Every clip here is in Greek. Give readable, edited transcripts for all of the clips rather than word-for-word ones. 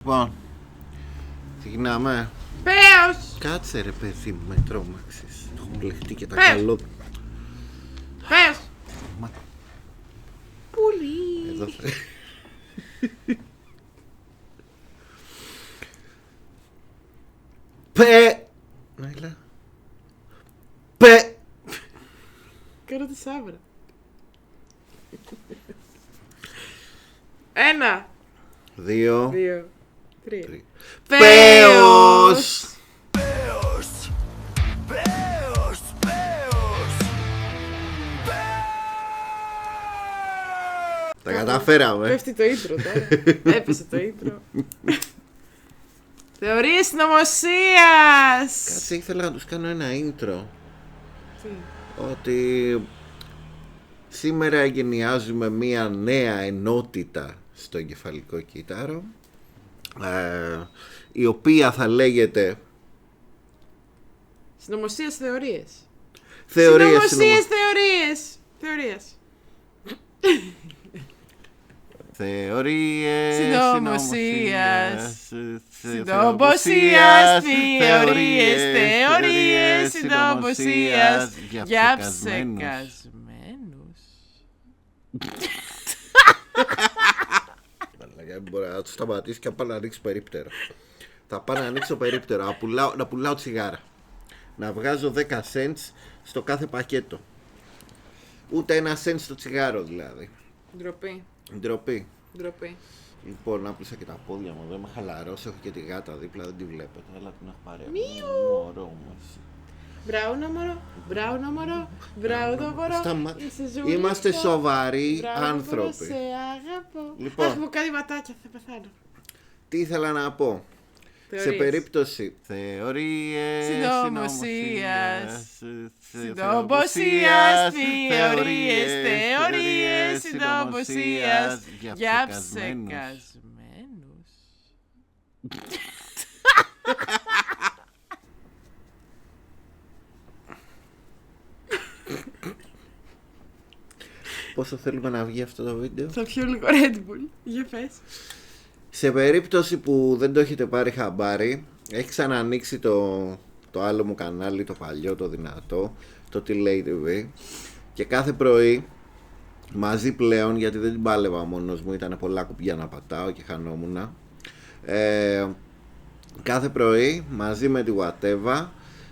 Λοιπόν, ξεκινάμε. Πέος! Κάτσε ρε παιδί μου, με τρόμαξες. Έχω μπλεχτεί και τα Πες. καλό. Πέος! Μα- Πουλί! Εδώ θα... Πε! Έλα. Πε! Κάνω τη σάβρα. Ένα, Δύο. δύο, τρία. Τρία. Πέος! Τα καταφέραμε. Πέφτει το intro τώρα. Έπεσε το intro. Θεωρίες συνωμοσίας! Κάτσε, ήθελα να τους κάνω ένα intro. Τι? Ότι σήμερα εγκαινιάζουμε μία νέα ενότητα στο εγκεφαλικό κύτταρο, η οποία θα λέγεται Συνωμοσίας θεωρίες. θεωρίες Συνωμοσίες θεωρίες. Θεωρίες. Θεωρίες Συνωμοσίας. Συνωμοσίας, θεωρίες, θεωρίες, συνωμοσίας για ψεκασμένους. Δεν μπορεί να το σταματήσει και να πάει να ανοίξει περίπτερο. Θα πάω να ανοίξω το περίπτερο, να πουλάω τσιγάρα. Να βγάζω 10 cents στο κάθε πακέτο. Ούτε ένα cent στο τσιγάρο δηλαδή. Ντροπή. Ντροπή. Ντροπή. Λοιπόν, άπλωσα και τα πόδια μου εδώ, είμαι χαλαρός, έχω και τη γάτα δίπλα, δεν τη βλέπετε, αλλά την έχω πάρει. Μωρό μου εσύ. Μπράουνο μωρό, μπράουνο μωρό, μπράουνο μωρό. Είσαι ζούλικο. Είμαστε σοβαροί Μπράουνο μωρό, άνθρωποι. σε αγαπώ. Λοιπόν. Αχ, μου κάνει ματάκια, θα πεθάνω. Τι ήθελα να πω. Σε περίπτωση θεωρίες συνωμοσίας, συνωμοσίας, θεωρίες, θεωρίες, συνωμοσίας για ψεκασμένους. Πόσο θέλουμε να βγει αυτό το βίντεο? Θα πιω λίγο Red Bull, για πες. Σε περίπτωση που δεν το έχετε πάρει χαμπάρι, έχει ξανανοίξει το άλλο μου κανάλι, το παλιό, το δυνατό, το T-Lay TV, και κάθε πρωί μαζί πλέον, γιατί δεν την πάλευα μόνος μου, ήταν πολλά κουμπιά να πατάω και χανόμουνα, κάθε πρωί μαζί με τη Whatever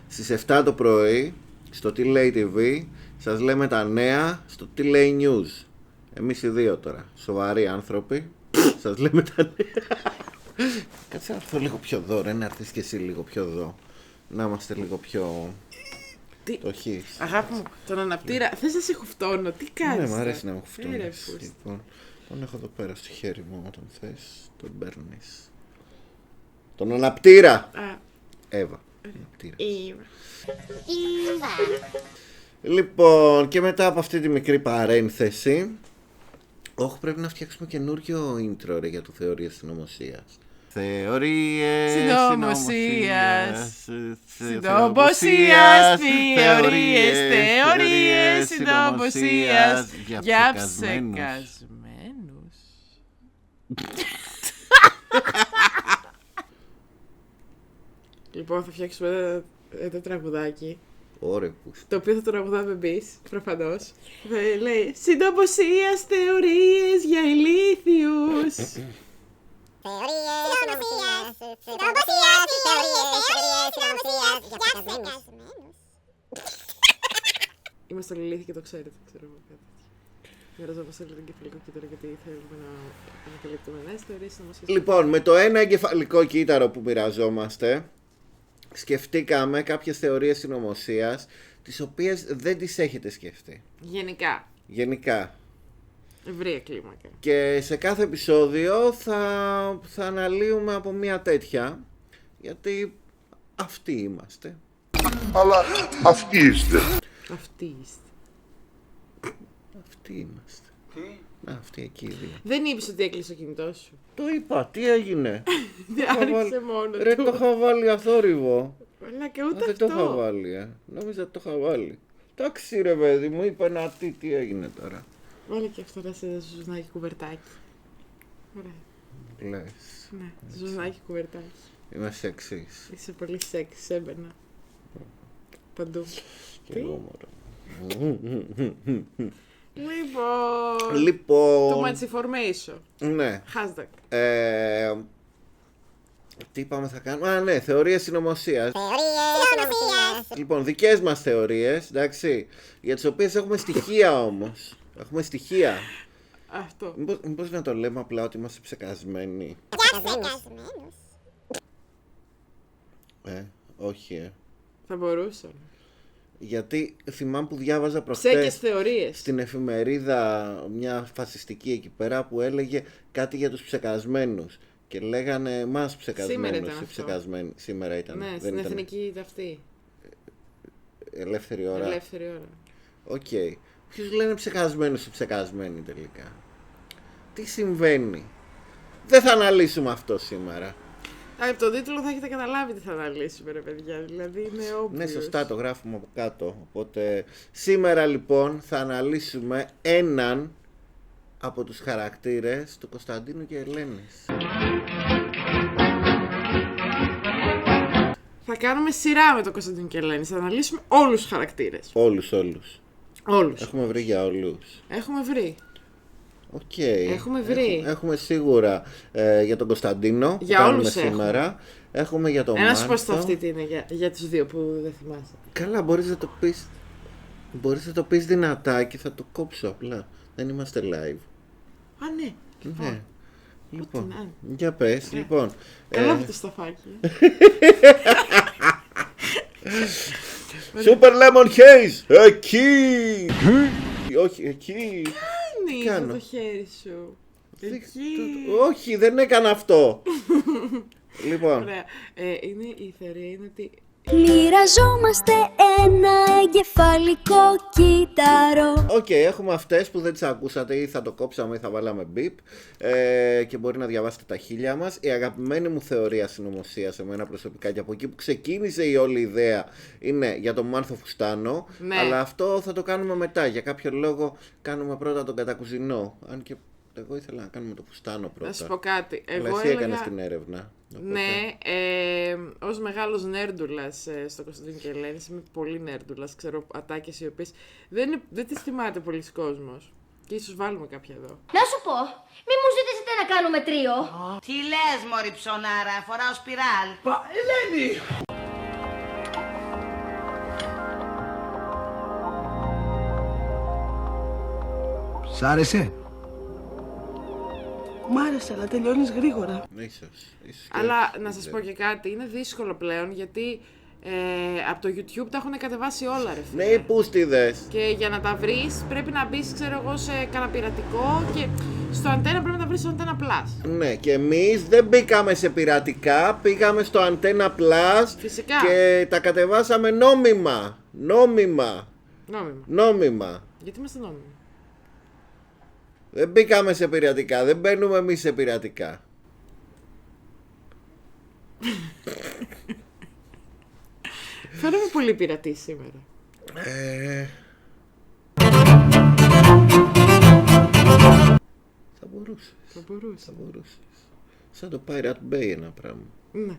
στις 7 το πρωί στο T-Lay TV σας λέμε τα νέα στο T-Lay News. Εμείς οι δύο τώρα, σοβαροί άνθρωποι, σας λέμε τα νέα. Κάτσε να έρθω λίγο πιο εδώ, ρε, να έρθεις και εσύ λίγο πιο εδώ. Να είμαστε λίγο πιο φτωχείς. Αγάπη μου, τον αναπτήρα, θες να σε χουφτώνω, τι κάνεις? Ναι, μου αρέσει να με Ρε, χουφτώνεις. φούστη. Λοιπόν, τον έχω εδώ πέρα στο χέρι μου, όταν θες τον παίρνεις. Τον αναπτήρα! Α, Εύα. Αναπτήρα. είμαι. Λοιπόν, και μετά από αυτή τη μικρή παρένθεση, όχι, πρέπει να φτιάξουμε καινούριο intro, ρε, για το θεωρίες συνωμοσίας. Θεωρίες Συνωμοσίας, συνωμοσίας, θεωρίες, θεωρίες, συνωμοσίας για ψεκασμένους. Λοιπόν, θα φτιάξουμε ένα τραγουδάκι, Ωραία, που το οποίο θα το τραγουδάμε εμείς, προφανώς. Θα λέει συνωμοσίας, θεωρίες για ηλίθιους. Είμαστε όλοι ηλίθιοι και το ξέρετε, ξέρω εγώ κάτι. Μοιραζόμαστε όλο τον κεφαλικό κύτταρο γιατί θέλουμε να ανακαλύπτουμε νέες θεωρίες συνωμοσίας. Λοιπόν, με το ένα εγκεφαλικό κύτταρο που μοιραζόμαστε, σκεφτήκαμε κάποιες θεωρίες συνωμοσίας, τις οποίες δεν τις έχετε σκεφτεί. Γενικά. Ευρεία κλίμακα. Και σε κάθε επεισόδιο θα αναλύουμε από μια τέτοια, γιατί αυτοί είμαστε. Αλλά αυτοί είστε. Αυτή είστε. Αυτοί είμαστε. Να, αυτοί εκεί οι δύο. Δεν είπες ότι έκλεισε το κινητό σου. Το είπα, τι έγινε? Άρχισε μόνο Ρε, του. το είχα βάλει αθόρυβο. Αλλά και ούτε Δεν το είχα αυτό. βάλει, νόμιζα ότι το είχα βάλει. Εντάξει ρε παιδί μου, είπα ένα τι έγινε τώρα. Βάλε και αυτό να σε ζουζνάκι κουβερτάκι. Ωραία. λες. Ναι, ζωνάκι κουβερτάκι. Είμαι σεξής. Είσαι πολύ σεξ, έμπαινα. Παντού. Και εγώ μωρό. Λοιπόν. Too Λοιπόν. much information. Ναι. Hashtag. Τι είπαμε θα κάνουμε. Α, ναι, θεωρίες συνωμοσίας. Λοιπόν, δικές μας θεωρίες, εντάξει, για τις οποίες έχουμε στοιχεία όμως. Έχουμε στοιχεία. Αυτό. Μήπως να το λέμε απλά ότι είμαστε ψεκασμένοι. Όχι. Θα μπορούσαν. Γιατί θυμάμαι που διάβαζα Ψέκες προχτές θεωρίες. στην εφημερίδα μια φασιστική εκεί πέρα που έλεγε κάτι για τους ψεκασμένους. Και λέγανε μας ψεκασμένους. Σήμερα ήταν αυτό. Σήμερα ήταν. Ναι, δεν στην ήταν εθνική αυτή. ελεύθερη ώρα. Ελεύθερη ώρα. Οκ. Ποιους λένε ψεκασμένους ή ψεκασμένοι τελικά. Τι συμβαίνει. Δεν θα αναλύσουμε αυτό σήμερα. Από τον τίτλο θα έχετε καταλάβει τι θα αναλύσουμε, ρε παιδιά. Δηλαδή είναι obvious. Ναι, σωστά, το γράφουμε από κάτω. Οπότε σήμερα λοιπόν θα αναλύσουμε έναν από τους χαρακτήρες του Κωνσταντίνου και Ελένης. Θα κάνουμε σειρά με τον Κωνσταντίνο και Ελένη. Θα αναλύσουμε όλους τους χαρακτήρες. Όλους. Όλους. Έχουμε βρει για όλους. Έχουμε βρει. Οκ. Έχουμε βρει. Έχουμε σίγουρα για τον Κωνσταντίνο που Για κάνουμε όλους σήμερα. Έχουμε για τον Ένα Μάρτο. σου πω στο αυτή τι είναι για τους δύο που δεν θυμάσαι. Καλά, μπορείς να το πεις. Μπορείς να το πεις δυνατά και θα το κόψω απλά. Δεν είμαστε live. Α, ναι. Ναι. Λοιπόν, να είναι. για πες. Λοιπόν, Καλά με το σταφάκι. Super Lemon Haze! Εκεί! Όχι, εκεί! Ανοίγει κάνω? το χέρι σου. Εκεί. Όχι, δεν έκανα αυτό! Λοιπόν, Ωραία. Είναι η θεωρία είναι ότι Μοιραζόμαστε ένα εγκεφαλικό κύτταρο. οκ, έχουμε αυτές που δεν τις ακούσατε ή θα το κόψαμε ή θα βάλαμε μπιπ και μπορεί να διαβάσετε τα χείλια μας. Η αγαπημένη μου θεωρία συνωμοσίας εμένα προσωπικά και από εκεί που ξεκίνησε η όλη ιδέα είναι για τον Μάνθο Φουστάνο. Ναι. Αλλά αυτό θα το κάνουμε μετά. Για κάποιο λόγο κάνουμε πρώτα τον κατακουζινό. Αν και εγώ ήθελα να κάνουμε το Φουστάνο πρώτα. να σου πω κάτι. Αλλά Εγώ εσύ έκανες έλεγα. την έρευνα. Οπότε... Ναι, ως μεγάλος νέρντουλας στο Κωνσταντίνο και Ελένη, είμαι πολύ νέρντουλας, ξέρω ατάκες οι οποίες δεν τις θυμάται πολλοί κόσμος. Και ίσως βάλουμε κάποια εδώ. Να σου πω, μη μου ζητήσετε να κάνουμε τρίο. Τι λες μωρή ψωνάρα, φοράω σπιράλ. Σ' άρεσε? Μ' άρεσε, αλλά τελειώνεις γρήγορα. Ίσως και Αλλά όχι, να δεν σας ξέρω. πω και κάτι, είναι δύσκολο πλέον γιατί από το YouTube τα έχουν κατεβάσει όλα ρε φίλε. Ναι, οι πούστιδες. Και για να τα βρεις πρέπει να μπεις ξέρω εγώ σε κανένα πειρατικό και στο Αντένα πρέπει να τα βρεις στο Αντένα Plus. Ναι, και εμείς δεν μπήκαμε σε πειρατικά, πήγαμε στο Antenna Plus Φυσικά. και τα κατεβάσαμε νόμιμα. Νόμιμα. Νόμιμα. Γιατί είμαστε νόμιμοι. Δεν μπήκαμε σε πειρατικά, δεν μπαίνουμε εμείς σε πειρατικά. Φαίνομαι πολύ πειρατή σήμερα. Θα μπορούσες. Θα μπορούσα. Σαν το Pirate Bay ένα πράγμα. Ναι.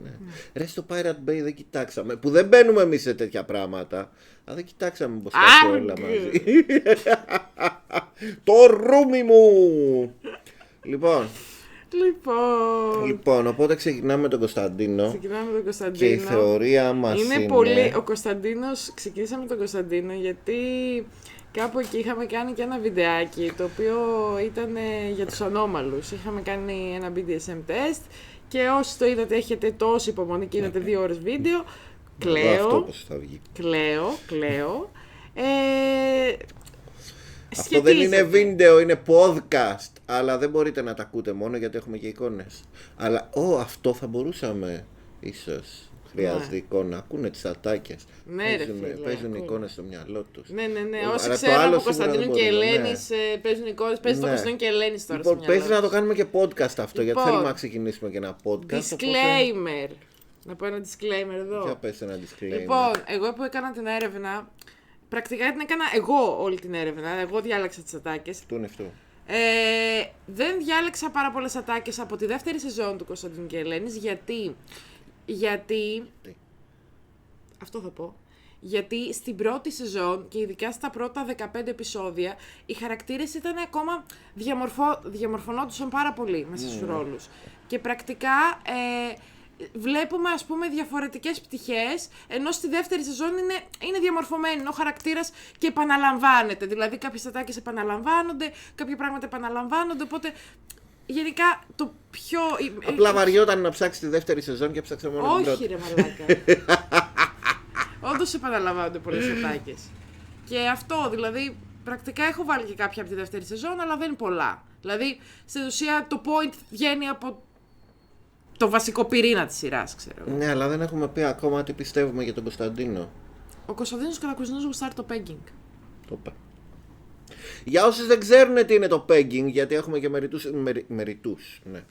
Ναι. Ρε, στο Pirate Bay δεν κοιτάξαμε, που δεν μπαίνουμε εμείς σε τέτοια πράγματα, αλλά δεν κοιτάξαμε πως τα έχει όλα μαζί. Το ρούμι μου! Λοιπόν, οπότε ξεκινάμε με τον Κωνσταντίνο. Ξεκινάμε με τον Κωνσταντίνο. Και η θεωρία μας είναι... πολύ. Ο Κωνσταντίνος, ξεκινήσαμε με τον Κωνσταντίνο γιατί κάπου εκεί είχαμε κάνει και ένα βιντεάκι το οποίο ήταν για τους ανώμαλους. Είχαμε κάνει ένα BDSM test και όσοι το είδατε έχετε τόση υπομονή και είδατε 2 ώρες βίντεο. Αυτό πώς θα βγει. Κλαίω. Αυτό δεν είναι βίντεο, είναι podcast. Αλλά δεν μπορείτε να τα ακούτε μόνο γιατί έχουμε και εικόνες. Αλλά, αυτό θα μπορούσαμε ίσως. Χρειάζεται εικόνα. Ακούνε τις ατάκες. Ναι, ρε φίλε, παίζουν ακούνε. εικόνες στο μυαλό τους. Ναι. Αλλά Όσοι το ξέρουν άλλο από σίγουρα δεν Κωνσταντίνου και μπορούμε, Ελένης παίζουν εικόνες. Παίζει το Ναι. Κωνσταντίνου και Ελένης τώρα Λοιπόν, στο παίζει μυαλό να το τους. κάνουμε και podcast αυτό, γιατί Λοιπόν, θέλουμε να ξεκινήσουμε και ένα podcast. Disclaimer. Να πω ένα disclaimer εδώ. Για πες ένα disclaimer. Λοιπόν, εγώ που έκανα την έρευνα, πρακτικά την έκανα εγώ όλη την έρευνα. Εγώ διάλεξα τις ατάκες. Του είναι αυτό. Δεν διάλεξα πάρα πολλές ατάκες από τη δεύτερη σεζόν του Κωνσταντίνου και Ελένης, γιατί αυτό θα πω. Γιατί στην πρώτη σεζόν και ειδικά στα πρώτα 15 επεισόδια οι χαρακτήρες ήταν ακόμα διαμορφωνόντουσαν πάρα πολύ μέσα στους ρόλους. Και πρακτικά βλέπουμε, ας πούμε, διαφορετικές πτυχές, ενώ στη δεύτερη σεζόν είναι διαμορφωμένη, ο χαρακτήρας και επαναλαμβάνεται. Δηλαδή κάποιες ατάκες επαναλαμβάνονται, κάποια πράγματα επαναλαμβάνονται, οπότε γενικά το πιο... Απλά βαριόταν να ψάξει τη δεύτερη σεζόν και ψάξε μόνο την πρώτη. Όχι ρε μαλάκα. Όντως επαναλαμβάνονται πολλές ατάκες. Και αυτό, δηλαδή, πρακτικά έχω βάλει και κάποια από τη δεύτερη σεζόν, αλλά δεν είναι πολλά. Δηλαδή, στην ουσία το point βγαίνει από το βασικό πυρήνα της σειράς, ξέρω. Ναι, αλλά δεν έχουμε πει ακόμα τι πιστεύουμε για τον Κωνσταντίνο. Ο Κωνσταντίνος Κατακουζινός γουστάρει το pegging. Το πέ. Για όσους δεν ξέρουν τι είναι το pegging, γιατί έχουμε και μερικούς, ναι.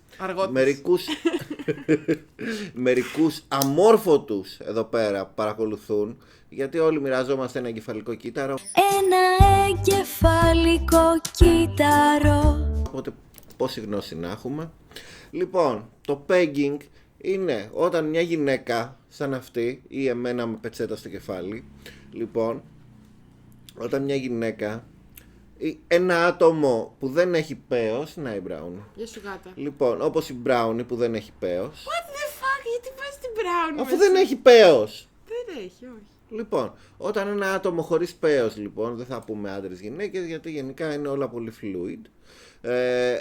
Μερικούς αμόρφωτους εδώ πέρα που παρακολουθούν, γιατί όλοι μοιραζόμαστε ένα εγκεφαλικό κύτταρο. Ένα εγκεφαλικό κύτταρο. Οπότε πόση γνώση να έχουμε. Λοιπόν, το pegging είναι όταν μια γυναίκα σαν αυτή ή εμένα με πετσέτα στο κεφάλι, λοιπόν, όταν μια γυναίκα ή ένα άτομο που δεν έχει πέος, να η Μπράουνι. Γεια σου γάτα. Λοιπόν, όπως η Μπράουνι που δεν έχει πέος. What the fuck, γιατί πας στην Μπράουνι? Αφού δεν έχει πέος. Δεν έχει, όχι. Λοιπόν, όταν ένα άτομο χωρίς πέος, λοιπόν, δεν θα πούμε άντρες γυναίκες, γιατί γενικά είναι όλα πολύ fluid,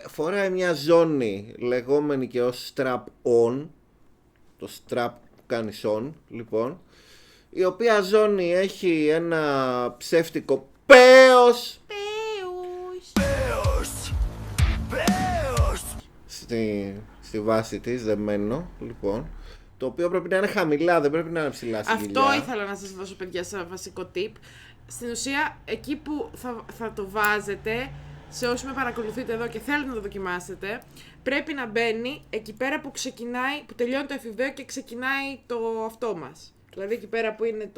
φοράει μια ζώνη λεγόμενη και ως strap on, το strap που κάνει on, λοιπόν, η οποία ζώνη έχει ένα ψεύτικο πέος στη βάση της, δεμένο, λοιπόν, το οποίο πρέπει να είναι χαμηλά, δεν πρέπει να είναι ψηλά στη κοιλιά. Αυτό ήθελα να σας δώσω, παιδιά, σαν βασικό tip. Στην ουσία, εκεί που θα το βάζετε, σε όσοι με παρακολουθείτε εδώ και θέλετε να το δοκιμάσετε, πρέπει να μπαίνει εκεί πέρα που ξεκινάει, που τελειώνει το εφηβαίο και ξεκινάει το αυτό μας. Δηλαδή εκεί πέρα που είναι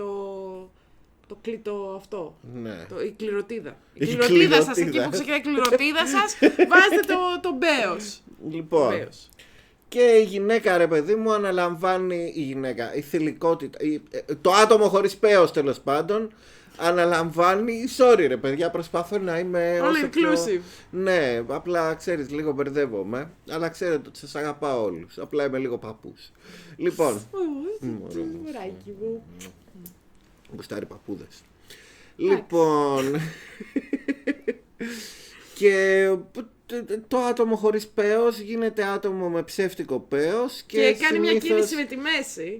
το κλείτο αυτό. Ναι. Η κληροτίδα. Η κληροτίδα σας, κληροτίδα. εκεί που ξεκινάει η κληροτίδα σας, βάζετε το μπέος. Λοιπόν, Μπέος. και η γυναίκα, ρε παιδί μου, αναλαμβάνει, η θηλυκότητα, το άτομο χωρίς πέος, τέλος πάντων, αναλαμβάνει, sorry ρε παιδιά, προσπαθώ να είμαι All όσο πιο... inclusive. Ναι, απλά ξέρεις, λίγο μπερδεύομαι, αλλά ξέρετε ότι σας αγαπάω όλους, απλά είμαι λίγο παππούς. Λοιπόν, Μωράκι μου. μπουστάρει παππούδες. Λοιπόν, και το άτομο χωρίς πέος γίνεται άτομο με ψεύτικο πέος Και κάνει μια κίνηση με τη μέση.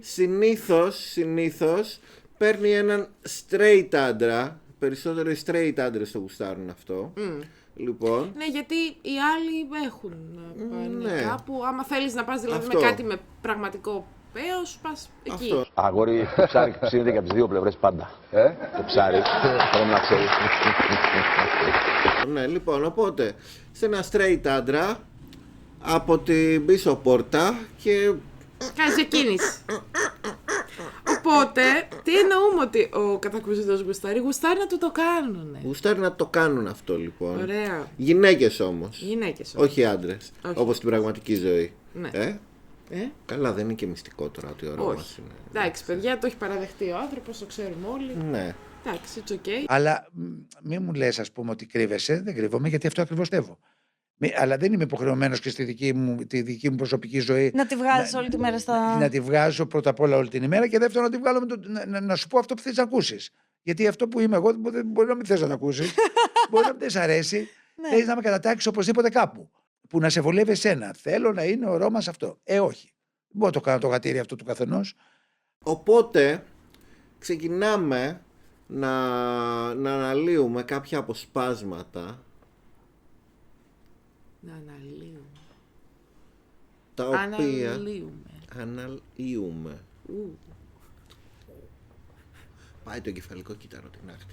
Συνήθως παίρνει έναν straight άντρα. Περισσότερο οι straight άντρες το γουστάρουν αυτό. Λοιπόν. Ναι, γιατί οι άλλοι έχουν να πάνε Ναι. κάπου. Άμα θέλεις να πας δηλαδή Αυτό. με κάτι με πραγματικό πέος, πας εκεί. Αυτό. Αγόρι, το ψάρι ψήνεται και από τις δύο πλευρές πάντα. Το ψάρι, πρέπει να ξέρεις. Ναι, λοιπόν, οπότε σε ένα straight άντρα από την πίσω πόρτα και Κάνεις μια κίνηση. Οπότε, τι εννοούμε ότι ο Κατακουζινός γουστάρει να του το κάνουνε. γουστάρει να το κάνουν αυτό, λοιπόν. Ωραία. Γυναίκες όμως. Γυναίκες. Όχι άντρες. Όχι. Όπως στην πραγματική ζωή. Ναι. Καλά, δεν είναι και μυστικό τώρα ότι ο Ρώμας Όχι. είναι. Εντάξει, παιδιά, το έχει παραδεχτεί ο άνθρωπος, το ξέρουμε όλοι. Ναι. Εντάξει, it's okay. Αλλά μην μου λες, ας πούμε, ότι κρύβεσαι. Δεν κρύβομαι, γιατί αυτό ακριβώς στεύω. Αλλά δεν είμαι υποχρεωμένος και στη δική μου προσωπική ζωή Να τη βγάζεις όλη τη μέρα στα... να τη βγάζω πρώτα απ' όλα όλη την ημέρα και δεύτερον να τη βγάλω να σου πω αυτό που θες να ακούσεις. Γιατί αυτό που είμαι εγώ μπορεί να μην θες να το ακούσεις. Μπορεί να μην θες αρέσει. Θέλεις να με κατατάξεις οπωσδήποτε κάπου. Που να σε βολεύει εσένα. Θέλω να είναι ο Ρώμας αυτό. Όχι. Δεν μπορώ να το κάνω το γατήρι αυτό του καθενός. Οπότε ξεκινάμε να αναλύουμε κάποια αποσπάσματα Να αναλύουμε. τα οποία Αναλύουμε. Πάει το εγκεφαλικό κύτταρο, τεινάχτηκε.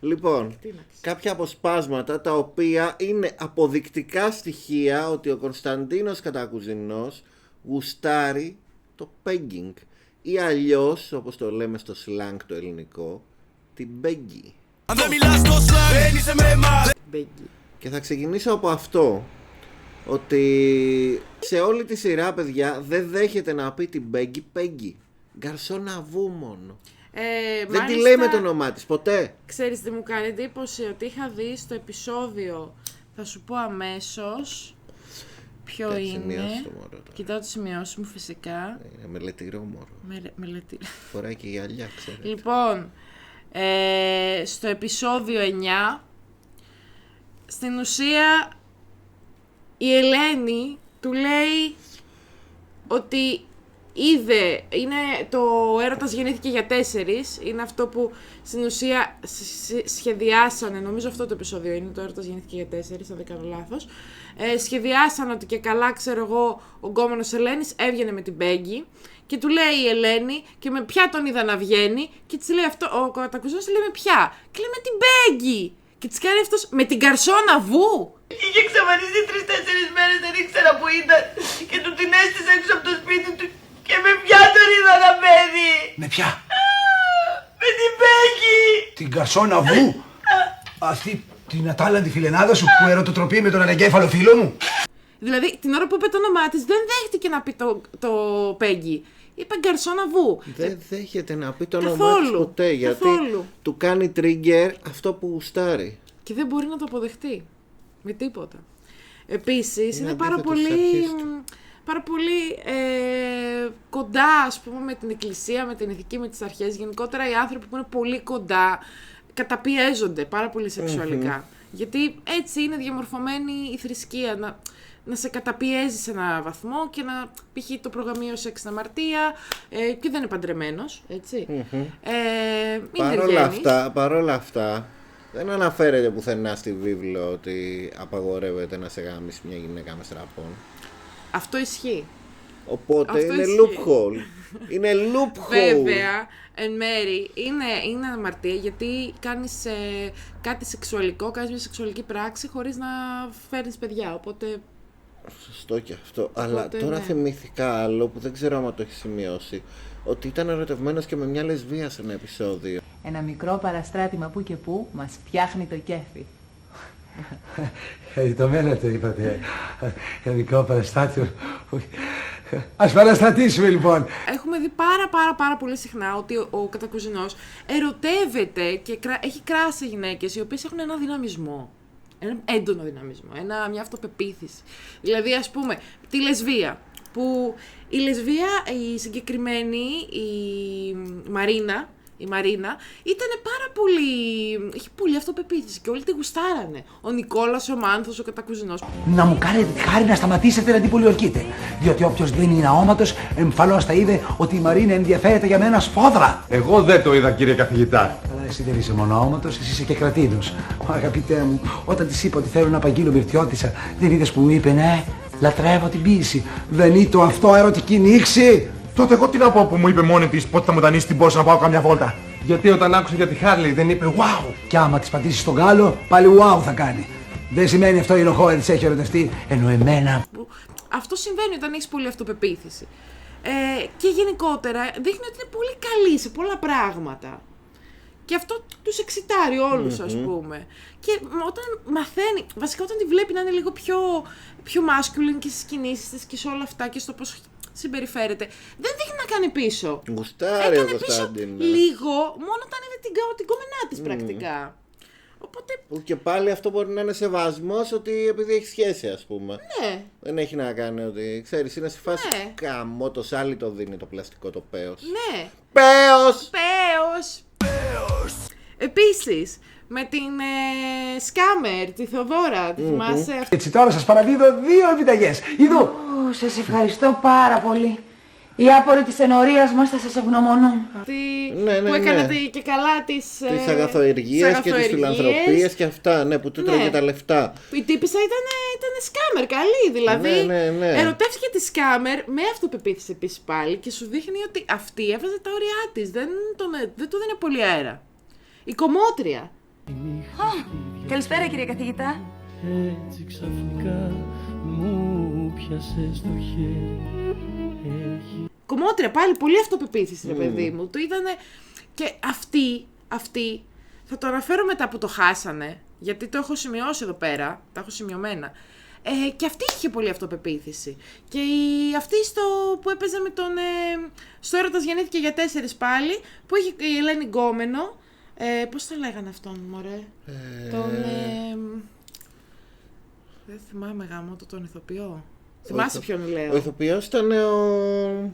Λοιπόν, Τίναξε. κάποια αποσπάσματα τα οποία είναι αποδεικτικά στοιχεία ότι ο Κωνσταντίνος Κατακουζινός γουστάρει το pegging ή αλλιώς, όπως το λέμε στο slang το ελληνικό, την μπέγγι. Μπέγγι. Και θα ξεκινήσω από αυτό. Ότι σε όλη τη σειρά, παιδιά, δεν δέχεται να πει την Πέγγι. Γκαρσόνα Βου μόνο. Δεν τη λέει με το όνομά της ποτέ. Ξέρεις τι μου κάνει εντύπωση? Ότι είχα δει στο επεισόδιο, θα σου πω αμέσως ποιο είναι. Κοιτάω τις σημειώσεις μου φυσικά. Είναι μελετηρό μωρό. Φοράει και γυαλιά, ξέρετε. Λοιπόν, στο επεισόδιο 9, στην ουσία η Ελένη του λέει ότι είναι το έρωτας γεννήθηκε για 4, είναι αυτό που στην ουσία σχεδιάσανε, νομίζω αυτό το επεισόδιο είναι, το έρωτας γεννήθηκε για 4, αν δεν κάνω λάθος. Σχεδιάσαν ότι και καλά, ξέρω εγώ, ο γκόμενος Ελένης έβγαινε με την Πέγγι και του λέει η Ελένη και με ποια τον είδα να βγαίνει και της λέει αυτό, ο κατακουζός λέει με ποια, και λέει με την Πέγγι και της κάνει αυτός με την Γκαρσόνα Βου. Είχε εξαφανιστεί 3-4 μέρες, δεν ήξερα που ήταν και του την έστησα έξω από το σπίτι του και με ποια τον είδα να μπαίνει. Με ποια? Με την Πέγγι. Την Γκαρσόνα Βου? Αυτή την ατάλλαντη φιλενάδα σου που ερωτοτροπεί με τον ανεγκέφαλο φίλο μου? Δηλαδή την ώρα που είπε το όνομά της δεν δέχτηκε να πει το Πέγγι. Είπε Γκαρσόνα Βου. Δεν δέχεται να πει το όνομά της ποτέ, γιατί του κάνει trigger αυτό που γουστάρει. Και δεν μπορεί να το αποδεχτεί με τίποτα. Επίσης είναι πάρα πολύ κοντά, ας πούμε, με την εκκλησία, με την ηθική, με τις αρχές. Γενικότερα οι άνθρωποι που είναι πολύ κοντά καταπιέζονται πάρα πολύ σεξουαλικά. Γιατί έτσι είναι διαμορφωμένη η θρησκεία, να σε καταπιέζει σε έναν βαθμό και να π.χ. το προγαμείο σεξ στην αμαρτία και δεν είναι παντρεμένος, έτσι. Παρόλα αυτά, δεν αναφέρεται πουθενά στη βίβλο ότι απαγορεύεται να σε γάμισει μια γυναίκα με στραπών. Αυτό ισχύει. Οπότε αυτό είναι ισχύει. loophole. Είναι loophole. Βέβαια, εν μέρη είναι αμαρτία γιατί κάνεις κάτι σεξουαλικό, κάνεις μια σεξουαλική πράξη χωρίς να φέρνεις παιδιά, οπότε... Σωστό και αυτό, αλλά τώρα θυμήθηκα άλλο που δεν ξέρω άμα το έχει σημειώσει, ότι ήταν ερωτευμένος και με μια λεσβία σε ένα επεισόδιο. Ένα μικρό παραστράτημα που και που μας φτιάχνει το κέφι. Το μέλλον το είπατε. Ένα μικρό παραστάτημα. Ας παραστατήσουμε λοιπόν. Έχουμε δει πάρα πολύ συχνά ότι ο κατακουζινός ερωτεύεται και έχει κράσει γυναίκες οι οποίες έχουν ένα δυναμισμό. Ένα έντονο δυναμισμό, μια αυτοπεποίθηση. Δηλαδή, ας πούμε, τη λεσβία. Που η λεσβία, η συγκεκριμένη, η Μαρίνα, ήταν πάρα πολύ. Έχει πολύ αυτοπεποίθηση και όλοι τη γουστάρανε. Ο Νικόλας, ο Μάνθος, ο κατακουζινός. Να μου κάνετε τη χάρη να σταματήσετε να την πολιορκείτε. Διότι όποιος δεν είναι αόματος, εμφανώς θα είδε ότι η Μαρίνα ενδιαφέρεται για μένα σφόδρα. Εγώ δεν το είδα, κύριε καθηγητά. Αλλά εσύ δεν είσαι μόνο αόματος, εσύ είσαι και κρατήνος. Αγαπητέ μου, όταν της είπα ότι θέλω να απαγγείλω μυρτιώτισσα, δεν είδες που μου είπε, ναι, λατρεύω την ποίηση. Δεν είναι αυτό ερωτική νήξη? Τότε εγώ τι να πω που μου είπε μόνη της πότε θα μου δανείσει την πόρσα να πάω κάμια βόλτα. Γιατί όταν άκουσε για τη Χάρλι δεν είπε wow. Κι άμα της πατήσει στον κάλο, πάλι wow θα κάνει. Δεν σημαίνει αυτό η Νοχόε της έχει ερωτευτεί, ενώ εμένα. Αυτό συμβαίνει όταν έχεις πολύ αυτοπεποίθηση. Και γενικότερα δείχνει ότι είναι πολύ καλή σε πολλά πράγματα. Και αυτό τους εξητάρει όλους, ας πούμε. Και όταν μαθαίνει, βασικά όταν τη βλέπει να είναι λίγο πιο masculine και στις κινήσεις της και σε όλα αυτά και στο πώς συμπεριφέρεται, δεν δείχνει να κάνει πίσω. Γουστάρει ο Κωνσταντίνος. Λίγο, μόνο όταν είναι την κόμενά της πρακτικά. Οπότε... Και πάλι αυτό μπορεί να είναι σεβασμός ότι επειδή έχει σχέση, ας πούμε. Ναι. Δεν έχει να κάνει ότι, ξέρεις, είναι σε φάση καμώ, το σάλι το δίνει το πλαστικό το πέος. Ναι. Πέος! Επίσης, με την Σκάμερ, τη Θεοδώρα, τη θυμάσαι? Έτσι τώρα σας παραδίδω 2 επιταγές. Ιδού! Σας ευχαριστώ πάρα πολύ. Οι άποροι της ενορίας μας θα σας ευγνωμονούν. Που έκανατε και καλά τις αγαθοεργίες και τις φιλανθρωπίες και αυτά, ναι, που του τρώγε τα λεφτά. Η τύπισσα ήταν Σκάμερ, καλή δηλαδή. Ναι. Ερωτεύτηκε τη Σκάμερ με αυτοπεποίθηση επίσης πάλι και σου δείχνει ότι αυτή έβαζε τα όρια της, δεν του δίνει πολύ αέρα. Η κομμότρια. Καλησπέρα κύριε καθηγητά. Έτσι ξαφνικά μου πιάσε στο χέρι. Κομμότρια πάλι, πολύ αυτοπεποίθηση ρε παιδί μου. Το είδανε και αυτή, θα το αναφέρω μετά που το χάσανε, γιατί το έχω σημειώσει εδώ πέρα, τα έχω σημειωμένα. Και αυτή είχε πολύ αυτοπεποίθηση. Και αυτή που έπαιζε με τον. Στο Έρωτας γεννήθηκε για 4 πάλι, που είχε η Ελένη Γκόμενο. Πώς το λέγανε αυτόν, μωρέ. Δεν θυμάμαι γάμο τον ηθοποιό. Θυμάσαι ποιον λέω. Ο ηθοποιός ήταν ο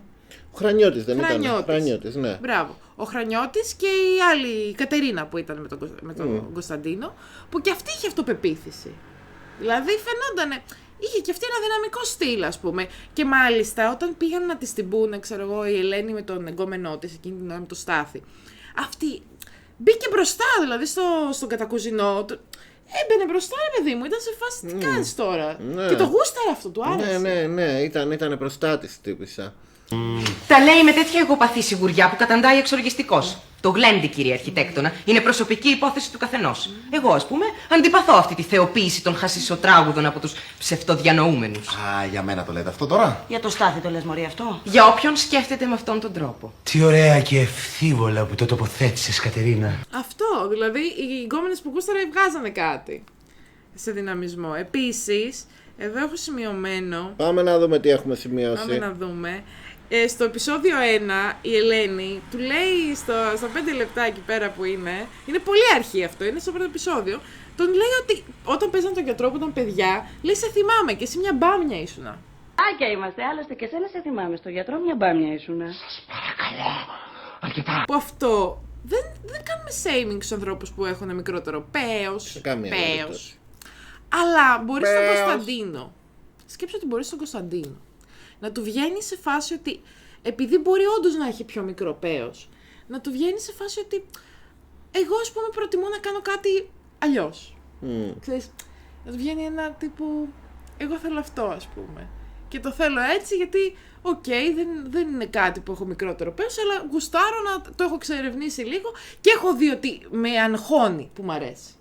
Χρανιώτης, δεν ήταν? Χρανιώτης, ναι. Μπράβο. Ο Χρανιώτης και η άλλη, η Κατερίνα που ήταν με τον Κωνσταντίνο, που και αυτή είχε αυτοπεποίθηση. Δηλαδή φαινόταν. Είχε και αυτή ένα δυναμικό στυλ, ας πούμε. Και μάλιστα όταν πήγαν να τη την πούνε, ξέρω εγώ, η Ελένη με τον εγκόμενό της, εκείνη την ώρα με το Στάθη. Αυτή μπήκε μπροστά, δηλαδή στον κατακουζινό. Έμπαινε μπροστά, ρε παιδί μου, ήταν σε φάση τι κάνεις τώρα. Ναι. Και το γούσταρε αυτό, του άρεσε. Ναι, ήταν μπροστά της τύπησα. Τα λέει με τέτοια εγωπαθή σιγουριά που καταντάει εξοργιστικός. Το γλέντι, κύριε αρχιτέκτονα, είναι προσωπική υπόθεση του καθενός. Εγώ, ας πούμε, αντιπαθώ αυτή τη θεοποίηση των χασισοτράγουδων από τους ψευτοδιανοούμενους. Α, για μένα το λέτε αυτό τώρα? Για το Στάθη το λες, μωρή, αυτό? Για όποιον σκέφτεται με αυτόν τον τρόπο. Τι ωραία και ευθύβολα που το τοποθέτησες, Κατερίνα. Αυτό, δηλαδή οι γκόμενες που γούσταρε βγάζανε κάτι σε δυναμισμό. Επίσης, εδώ έχω σημειωμένο. Πάμε να δούμε τι έχουμε σημειώσει. Πάμε να δούμε. Στο επεισόδιο 1 η Ελένη του λέει στα 5 λεπτά εκεί πέρα που είναι πολύ αρχή αυτό, είναι στο πρώτο επεισόδιο, τον λέει ότι όταν παίζαν τον γιατρό που ήταν παιδιά, λέει σε θυμάμαι και εσύ μια μπάμια ήσουνα. Άκια είμαστε, άλλωστε και εσένα σε θυμάμαι, στο γιατρό μια μπάμια ήσουνα. Σας παρακαλώ, αρκετά. Που αυτό δεν κάνουμε shaming στους ανθρώπους που έχουν μικρότερο πέος. Αλλά μπορεί στον Κωνσταντίνο. Σκέψου ότι μπορεί στον Κωνσταντίνο να του βγαίνει σε φάση ότι, επειδή μπορεί όντως να έχει πιο μικρό πέος, να του βγαίνει σε φάση ότι εγώ, ας πούμε, προτιμώ να κάνω κάτι αλλιώς. Ξέρεις, να του βγαίνει ένα τύπου, εγώ θέλω αυτό, ας πούμε. Και το θέλω έτσι γιατί, δεν είναι κάτι που έχω μικρότερο πέος, αλλά γουστάρω να το έχω εξερευνήσει λίγο και έχω δει ότι με αγχώνει που μ' αρέσει.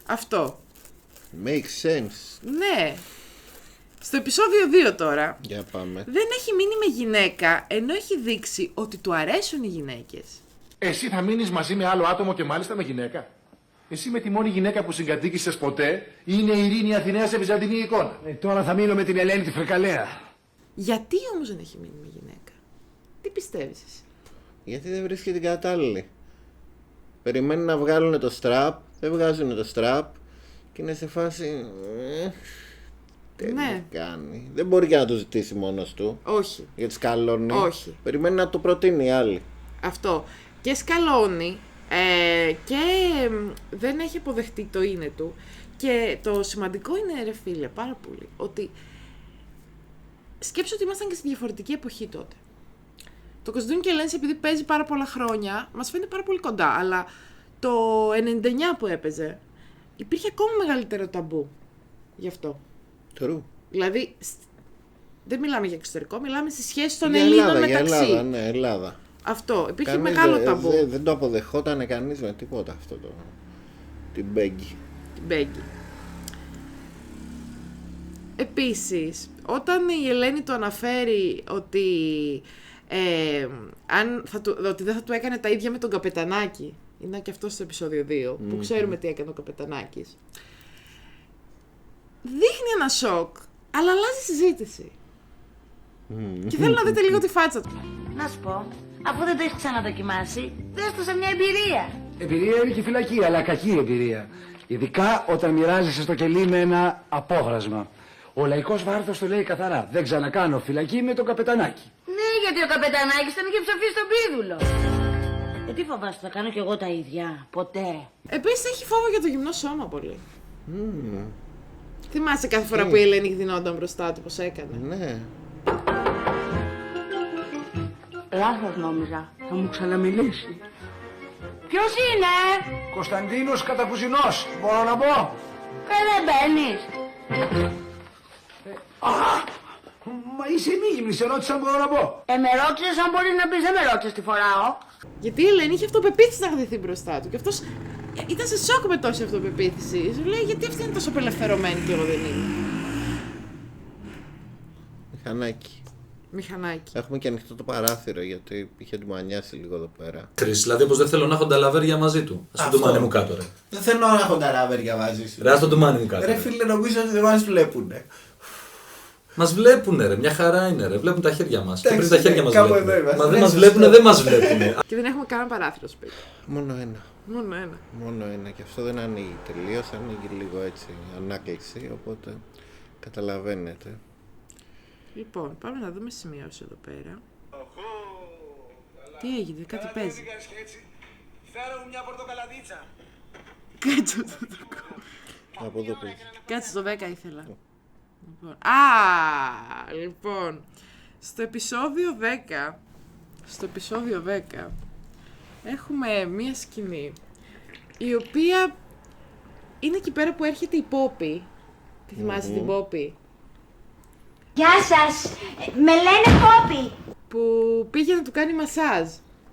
Αυτό. Makes sense. Ναι. Στο επεισόδιο 2 τώρα, για πάμε. Δεν έχει μείνει με γυναίκα, ενώ έχει δείξει ότι του αρέσουν οι γυναίκες. Εσύ θα μείνεις μαζί με άλλο άτομο και μάλιστα με γυναίκα? Εσύ με τη μόνη γυναίκα που συγκατοίκησες ποτέ είναι η Ειρήνη Αθηναία σε βυζαντινή εικόνα. Τώρα θα μείνω με την Ελένη τη Φρικαλέα. Γιατί όμως δεν έχει μείνει με γυναίκα? Τι πιστεύεις εσύ? Γιατί δεν βρίσκει την κατάλληλη. Περιμένουν να βγάλουν το strap, δεν βγάζουν το strap και είναι σε φάση. Ναι. Κάνει. Δεν μπορεί και να το ζητήσει μόνος του. Όχι. Γιατί σκαλώνει. Όχι. Περιμένει να το προτείνει η άλλη. Αυτό. Και σκαλώνει και δεν έχει αποδεχτεί το είναι του. Και το σημαντικό είναι, ρε φίλε, πάρα πολύ, ότι σκέψου ότι ήμασταν και στη διαφορετική εποχή τότε. Το Κωνσταντίνο και Ελένη, επειδή παίζει πάρα πολλά χρόνια, μας φαίνεται πάρα πολύ κοντά. Αλλά το 99 που έπαιζε, υπήρχε ακόμα μεγαλύτερο ταμπού γι' αυτό. True. Δηλαδή, δεν μιλάμε για εξωτερικό, μιλάμε στη σχέση των Ελλήνων μεταξύ. Για Ελλάδα, ναι, Ελλάδα. Αυτό, υπήρχε μεγάλο ταμπού. Δεν το αποδεχόταν κανείς με τίποτα αυτό το. Την Μπέγκη. Επίσης, όταν η Ελένη του αναφέρει ότι, ότι δεν θα του έκανε τα ίδια με τον Καπετανάκη, είναι και αυτό στο επεισόδιο 2, που ξέρουμε τι έκανε ο Καπετανάκης, δείχνει ένα σοκ, αλλά αλλάζει συζήτηση. Και θέλω να δείτε λίγο τη φάτσα του. Να σου πω, αφού δεν το έχεις ξαναδοκιμάσει, δες το σε μια εμπειρία. Εμπειρία είναι και φυλακή, αλλά κακή εμπειρία. Ειδικά όταν μοιράζεσαι στο κελί με ένα απόγρασμα. Ο λαϊκός βάρδος το λέει καθαρά. Δεν ξανακάνω φυλακή με τον Καπετανάκη. Ναι, γιατί ο Καπετανάκης τον είχε ψοφεί στον πίδουλο. Τι φοβάσαι, θα κάνω κι εγώ τα ίδια. Ποτέ. Επίσης έχει φόβο για το γυμνό σώμα πολύ. Θυμάσαι κάθε φορά που η Ελένη γδινόταν μπροστά του πως έκανε? Ναι. Λάθος νόμιζα. Θα μου ξαναμιλήσει. Ποιος είναι? Κωνσταντίνος Κατακουζινός. Μπορώ να πω? Δεν μπαίνεις. Μα είσαι μήγυμνη, σε ρώτησα αν μπορώ να πω. Με ρώτησες, αν μπορεί να πεις, δεν με ρώτησες τι φοράω. Γιατί η Ελένη είχε αυτοπεποίθηση να γδυθεί μπροστά του και αυτός ήταν σε σοκ με τόση αυτοπεποίθηση. Σου λέει, γιατί αυτή είναι τόσο απελευθερωμένη και εγώ δεν είμαι. Μηχανάκι. Μηχανάκι. Έχουμε και ανοιχτό το παράθυρο γιατί είχε ντουμανιάσει λίγο εδώ πέρα. Κρίση, δηλαδή πως δεν θέλω να έχω νταλαβέρια μαζί του. Ας το ντουμάνι μου κάτω, ρε. Δεν θέλω να έχω νταλαβέρια μαζί σου. Ρε, ας το ντουμάνι μου κάτω. Ρε φίλε, νομίζω ότι δεν μας βλέπουνε. Μας βλέπουνε, ρε. Μια χαρά είναι, ρε. Βλέπουν τα χέρια μας. Και πριν τα χέρια μας κάπου βλέπουν. εδώ είμαστε. Μα δεν μας βλέπουνε, δεν μας βλέπουνε. Και δεν έχουμε κανένα παράθυρο σπίτι. Μόνο ένα. Μόνο ένα. Μόνο ένα. Και αυτό δεν ανοίγει τελείως, ανοίγει λίγο έτσι ανάκληση. Οπότε καταλαβαίνετε. Λοιπόν, πάμε να δούμε σημειώσεις εδώ πέρα. Τι έγινε, κάτι παίζει. Φέρω μου μια πορτοκαλαδίτσα. Κάτσε το δικό. Από εδώ παίζει. Κάτσε το 10 ήθελα. Λοιπόν, στο επεισόδιο 10 έχουμε μία σκηνή η οποία είναι εκεί πέρα που έρχεται η Πόπη. Τη θυμάσαι την Πόπη? Γεια σας, με λένε Πόπη. Που πήγε να του κάνει μασάζ.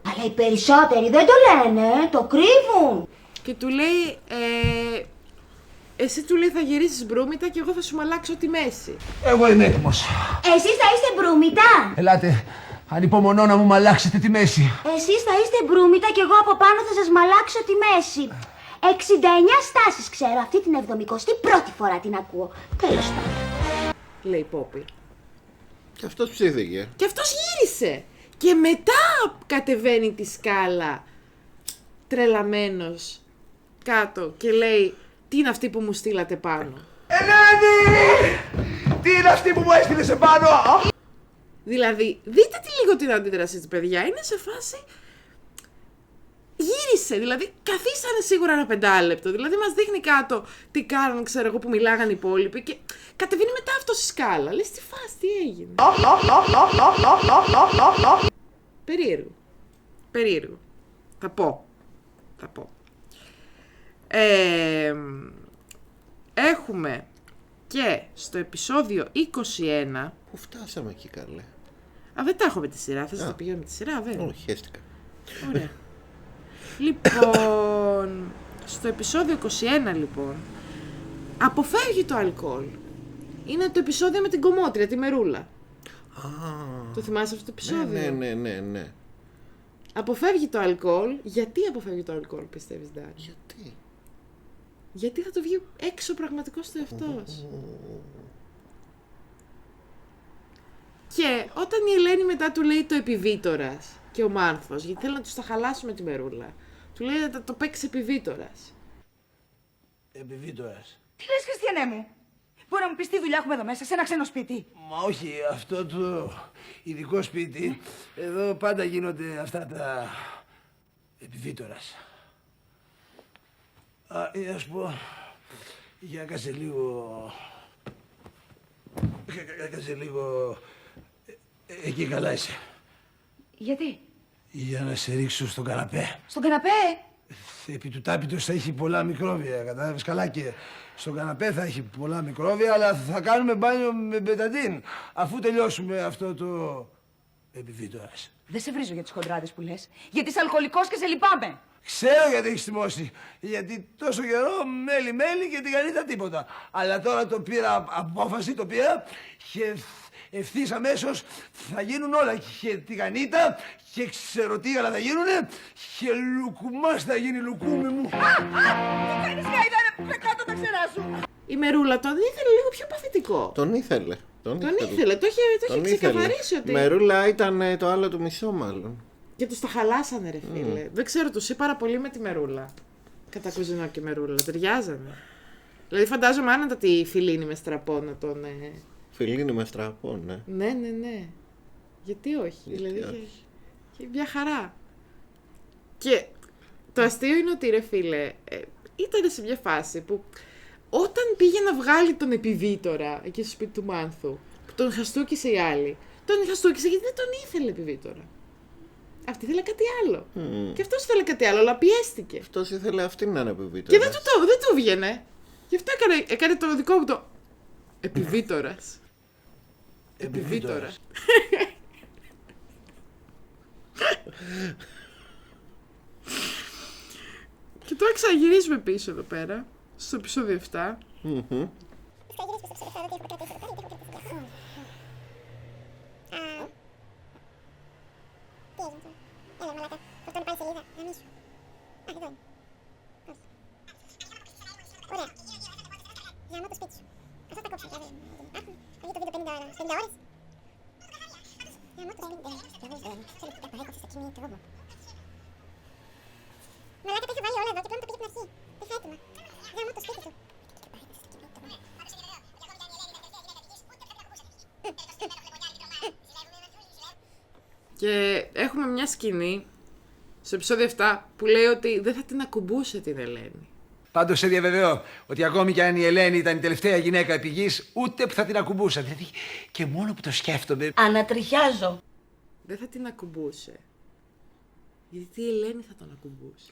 Αλλά οι περισσότεροι δεν το λένε, το κρύβουν. Και του λέει, εσύ του λέει θα γυρίσεις μπρούμητα και εγώ θα σου μαλάξω τη μέση. Εγώ είμαι έτοιμος. Εσείς θα είστε μπρούμητα. Ελάτε, ανυπομονώ να μου μαλάξετε τη μέση. Εσείς θα είστε μπρούμητα και εγώ από πάνω θα σας μαλάξω τη μέση. 69 στάσεις ξέρω, αυτή την 71η φορά την ακούω. Τέλος πάντων. Λέει η Πόπη. Και αυτός ψήθηκε. Και αυτός γύρισε. Και μετά κατεβαίνει τη σκάλα τρελαμένος κάτω και λέει, τι είναι αυτή που μου στείλατε πάνω? Ελένη! Τι είναι αυτή που μου έστειλες επάνω? Δηλαδή, δείτε τι λίγο την αντίδραση της, παιδιά. Είναι σε φάση... Γύρισε, δηλαδή καθίσανε σίγουρα ένα 5 λεπτό. Δηλαδή μας δείχνει κάτω τι κάνουν, ξέρω εγώ, που μιλάγαν οι υπόλοιποι και κατεβαίνει μετά αυτό στη σκάλα. Λες τι φάση, τι έγινε? Περίεργο. Θα πω. Έχουμε και στο επεισόδιο 21. Πού φτάσαμε εκεί, καλέ? Δεν τα έχω με τη σειρά, θες να το πηγαίνω με τη σειρά? Δεν. Όχι, χαίστηκα. Ωραία. Λοιπόν, στο επεισόδιο 21 λοιπόν, αποφεύγει το αλκοόλ. Είναι το επεισόδιο με την κομμότρια, τη Μερούλα. Το θυμάσαι αυτό το επεισόδιο? Ναι. Αποφεύγει το αλκοόλ. Γιατί αποφεύγει το αλκοόλ, πιστεύεις, Ντάρι? Γιατί θα το βγει έξω πραγματικός του εαυτός. Και όταν η Ελένη μετά του λέει το επιβίτορας και ο Μάνθος, γιατί θέλει να τους τα χαλάσουμε τη Μερούλα, του λέει να το παίξει επιβίτορας. Επιβίτορας. Τι λες, Χριστιανέ μου? Μπορεί να μου πεις τι δουλειά έχουμε εδώ μέσα, σε ένα ξένο σπίτι? Μα όχι, αυτό το ειδικό σπίτι, εδώ πάντα γίνονται αυτά τα επιβίτορας. Να σου πω, για κάτσε λίγο, εκεί καλά είσαι. Γιατί? Για να σε ρίξω στον καναπέ. Στον καναπέ? Επί του τάπητος θα έχει πολλά μικρόβια, κατάλαβες καλά, και στον καναπέ θα έχει πολλά μικρόβια, αλλά θα κάνουμε μπάνιο με μπεταντίν, αφού τελειώσουμε αυτό το επιβίτορας. Δεν σε βρίζω για τις χοντράδες που λες, γιατί είσαι αλκοολικός και σε λυπάμαι. Ξέρω γιατί έχεις θυμώσει, γιατί τόσο καιρό μέλι και τηγανίτα τίποτα. Αλλά τώρα το πήρα, απόφαση το πήρα και ευθύς αμέσως θα γίνουν όλα. Και τηγανίτα και ξέρω τι άλλα θα γίνουνε και λουκουμάς θα γίνει, λουκούμι μου. Τι κάνεις, Γάιδα, κάτω τα ξερά σου. Η Μερούλα τον ήθελε λίγο πιο παθητικό. Τον ήθελε, το είχε ξεκαθαρίσει ότι... Η Μερούλα ήταν το άλλο του μισό μάλλον. Και τους τα χαλάσανε, ρε φίλε. Δεν ξέρω, τους είπα πάρα πολύ με τη Μερούλα. Κατά κουζινό και Μερούλα, ταιριάζανε. Δηλαδή φαντάζομαι άνετα τη Φιλίνη με στραπό να τον... Φιλίνη με στραπό, ναι. Ναι. Γιατί όχι, δηλαδή και μια χαρά. Και το αστείο είναι ότι, ρε φίλε, ήταν σε μια φάση που όταν πήγε να βγάλει τον επιβίτορα εκεί στο σπίτι του Μάνθου, που τον χαστούκησε η άλλη, τον χαστούκησε γιατί δεν τον ήθελε επιβίτορα. Αυτή ήθελε κάτι άλλο. Και αυτός ήθελε κάτι άλλο, αλλά πιέστηκε. Αυτός ήθελε αυτή να είναι επιβίτορας. Και δεν του βγαινε. Γι' αυτό έκανε το δικό μου το επιβίτορας. Επιβίτορας. Και τώρα ξαναγυρίζουμε πίσω εδώ πέρα, στο επεισόδιο 7. Έλα, μαλάκα. Αυτό είναι πάλι σελίδα. Γαμίσου. Α, εδώ είναι. Ωραία. Γαμώ το σπίτι σου. Αυτό τα κόψα. Υπάρχουν. Θα βγει το βίντεο 50 ώρες. Γαμώ το σπίτι. Θέλω να παρέκοψε στα κείμενη τρόπο. Μαλάκα, τα είχα βάλει όλα εδώ και πλέον το πήγε από την αρχή. Δεν θα έτοιμα. Γαμώ το σπίτι του. Και έχουμε μια σκηνή στο επεισόδιο 7 που λέει ότι δεν θα την ακουμπούσε την Ελένη. Πάντως σε διαβεβαιώ ότι ακόμη κι αν η Ελένη ήταν η τελευταία γυναίκα επί γης, ούτε που θα την ακουμπούσα. Δηλαδή και μόνο που το σκέφτομαι. Ανατριχιάζω. Δεν θα την ακουμπούσε. Γιατί η Ελένη θα τον ακουμπούσε.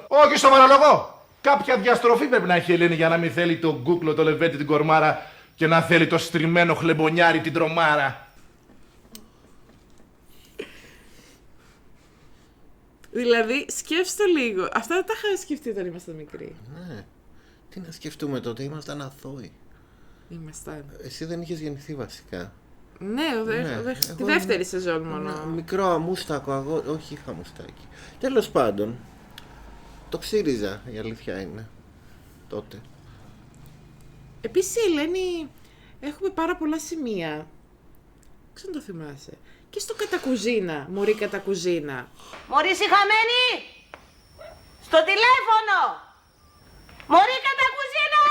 Όχι στο παραλογό. Κάποια διαστροφή πρέπει να έχει η Ελένη για να μην θέλει τον κούκλο, το λεβέντι, την κορμάρα και να θέλει το στριμμένο χλεμπονιάρι, την τρομάρα. Δηλαδή, σκέψτε λίγο. Αυτά δεν τα είχα σκεφτεί όταν ήμασταν μικροί. Ναι. Τι να σκεφτούμε τότε, ήμασταν αθώοι. Ήμασταν. Εσύ δεν είχες γεννηθεί βασικά. Ναι, τη δεύτερη σεζόν μόνο. Μικρό αμούστακο, όχι είχα μουστάκι. Τέλος πάντων, το ξύριζα, η αλήθεια είναι. Τότε. Επίσης η Ελένη, έχουμε πάρα πολλά σημεία. Ξέρω να το θυμάσαι. Και στο κατακουζίνα, μωρή κατακουζίνα. Μωρή συχαμένη! Στο τηλέφωνο! Μωρή κατακουζίνα!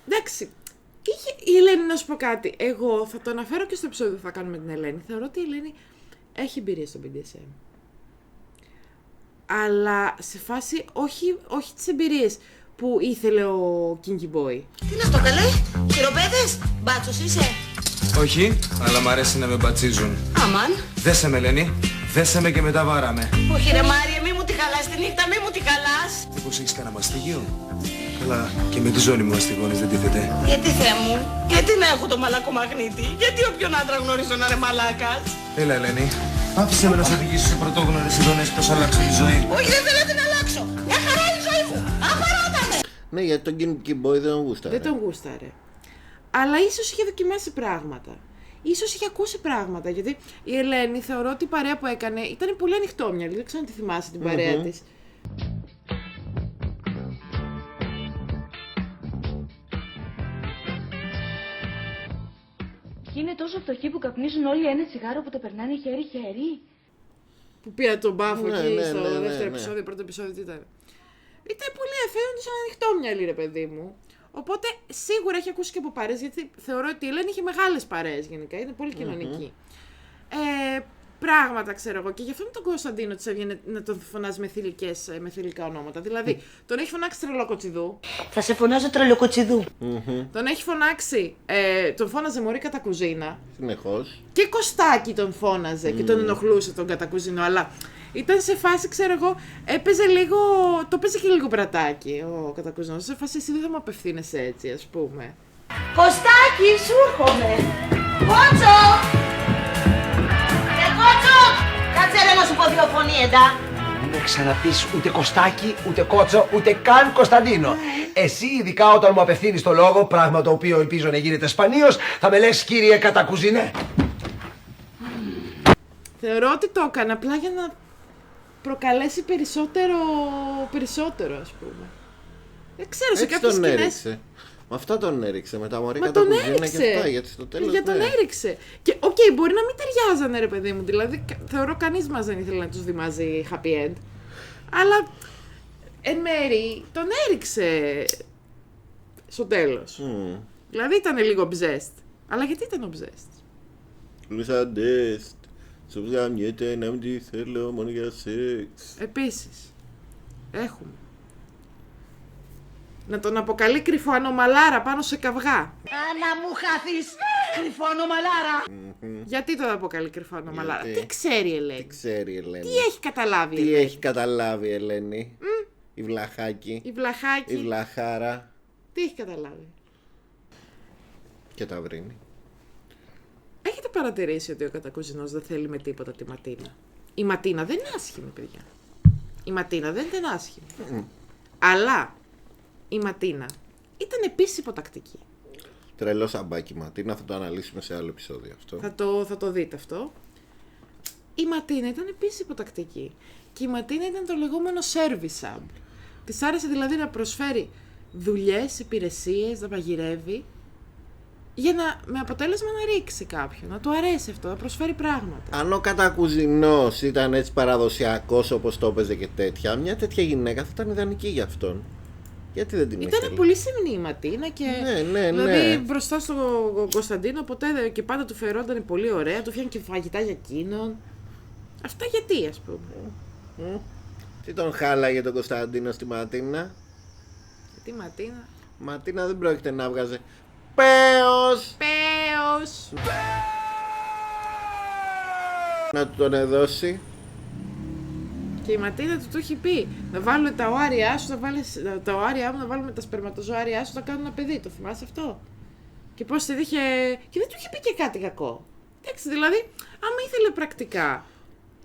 Εντάξει, είχε η Ελένη να σου πω κάτι. Εγώ θα το αναφέρω και στο επεισόδιο που θα κάνουμε την Ελένη. Θεωρώ ότι η Ελένη έχει εμπειρία στο BDSM. Αλλά σε φάση όχι τις εμπειρίες που ήθελε ο Kinky Boy. Τι είναι αυτό καλέ, χειροπέδες, μπάτσος είσαι? Όχι, αλλά μ' αρέσει να με μπατσίζουν. Αμάν. Δέσε με, Ελένη. Δέσε με και μετά βάραμε. Όχι ρε Μάριε, μη μου τη χαλάς τη νύχτα, μη μου τη χαλάς. Μήπως έχεις κανένα μαστίγιο? Καλά, και με τη ζώνη μου αστιγώνεις, δεν τίθεται. Γιατί Θεέ μου, γιατί να έχω το μαλάκο μαγνήτη, γιατί όποιον άντρα γνωρίζω να είναι μαλάκας. Έλα, Ελένη. Άφησε με να σε οδηγήσω σε πρωτόγνωρες ειδονές πως αλλάξω τη ζωή. Όχι, δεν θέλω να την αλλάξω. Μια χαρά είναι η ζωή μου. Απαρόταμε. Ναι, γιατί τον Kinky Boy δεν τον γούσταρε. Δεν τον γούσταρε. Αλλά ίσως είχε δοκιμάσει πράγματα. Ίσως είχε ακούσει πράγματα. Γιατί η Ελένη θεωρώ ότι η παρέα που έκανε ήταν πολύ ανοιχτόμυαλη. Δεν ξέρω αν τη θυμάσαι την παρέα της. Είναι τόσο φτωχοί που καπνίζουν όλοι ένα τσιγάρο που το περνάνε χέρι-χέρι. Που πήρα τον μπάφο εκεί στο ναι, δεύτερο επεισόδιο, πρώτο επεισόδιο τι ήταν. Ήταν πολύ ενδιαφέρον, σαν ανοιχτόμυαλη ρε παιδί μου. Οπότε σίγουρα έχει ακούσει και από παρέες, γιατί θεωρώ ότι η Ελένη είχε μεγάλες παρέες γενικά, είναι πολύ κοινωνική. Πράγματα ξέρω εγώ, και γι' αυτό με τον Κωνσταντίνο της έβγαινε να τον φωνάζει με θηλυκά ονόματα. Δηλαδή, τον έχει φωνάξει Τρελοκοτσιδού. Θα σε φωνάζω Τρελοκοτσιδού. Τον έχει φωνάξει, τον φώναζε μωρή κατακουζίνα. Συνεχώς. Και Κωστάκι τον φώναζε και τον ενοχλούσε τον κατακουζίνο, αλλά ήταν σε φάση, ξέρω εγώ, έπαιζε λίγο, το παίζει και λίγο πρατάκι ο κατακουζινός. Σε φάση εσύ δεν θα μου απευθύνεσαι έτσι, ας πούμε. Κωστάκι, σου έρχομαι. Κότσο! Κότσο! Κάτσε ρε να σου πω δύο φωνήεντα. Μην με ξαναπείς ούτε Κωστάκι, ούτε Κότσο, ούτε καν Κωνσταντίνο. Εσύ, ειδικά όταν μου απευθύνεις το λόγο, πράγμα το οποίο ελπίζω να γίνεται σπανίως, θα με λες κύριε κατακουζίνε. Θεωρώ ότι το έκανε απλά για να προκαλέσει περισσότερο, ας πούμε. Δεν ξέρω, σε κάποιες σκηνές... Έριξε. Με αυτά τον έριξε, με τα μωρή τον κατακουζίνα και αυτά, γιατί στο τέλος για τον έριξε. Και μπορεί να μην ταιριάζανε ρε παιδί μου, δηλαδή θεωρώ κανείς μας δεν ήθελε να τους δει μαζί happy end. Αλλά εν μέρη τον έριξε στο τέλος. Δηλαδή ήταν λίγο obsessed. Αλλά γιατί ήταν obsessed? Λουσαντέστ. Σου βγαμιέται να μην τη θέλω μόνο για σεξ. Επίσης, έχουμε να τον αποκαλεί κρυφοανομαλάρα πάνω σε καυγά. Άνα μου χάθεις, κρυφοανομαλάρα. Γιατί τον αποκαλεί κρυφοανομαλάρα? Τι ξέρει η Ελένη? Τι ξέρει η Ελένη? Τι έχει καταλάβει η Ελένη? Τι έχει καταλάβει η Ελένη? Η βλαχάκι. Η βλαχάκι. Η βλαχάρα. Τι έχει καταλάβει? Και τα βρίνει. Έχετε παρατηρήσει ότι ο κατακουζινός δεν θέλει με τίποτα τη Ματίνα? Η Ματίνα δεν είναι άσχημη, παιδιά. Η Ματίνα δεν ήταν άσχημη. Αλλά η Ματίνα ήταν επίσης υποτακτική. Τρελό σαμπάκι Ματίνα, θα το αναλύσουμε σε άλλο επεισόδιο αυτό. Θα το δείτε αυτό. Η Ματίνα ήταν επίσης υποτακτική. Και η Ματίνα ήταν το λεγόμενο service sub. Της άρεσε δηλαδή να προσφέρει δουλειές, υπηρεσίες, να παγειρεύει, με αποτέλεσμα να ρίξει κάποιον. Να του αρέσει αυτό, να προσφέρει πράγματα. Αν ο κατακουζινός ήταν έτσι παραδοσιακός όπως το έπαιζε και τέτοια, μια τέτοια γυναίκα θα ήταν ιδανική για αυτόν. Γιατί δεν την ήθελε? Ήταν πολύ σεμνή η Ματίνα και δηλαδή μπροστά στον Κωνσταντίνο ποτέ και πάντα του φερόταν πολύ ωραία, του φτιάχνει και φαγητά για εκείνον. Αυτά γιατί, ας πούμε. Τι τον χάλαγε τον Κωνσταντίνο στη Ματίνα? Τι Ματίνα? Ματίνα δεν πρόκειται να βγάζε πέος να του τον εδώσει. Και η Ματίνα του το έχει πει να βάλω τα οάρια σου, τα οάρια μου, να βάλουμε τα σπερματοζωάρια σου, να κάνουν ένα παιδί. Το θυμάσαι αυτό? Και πώς τη είχε. Και δεν του είχε πει και κάτι κακό. Εντάξει, δηλαδή, άμα ήθελε πρακτικά.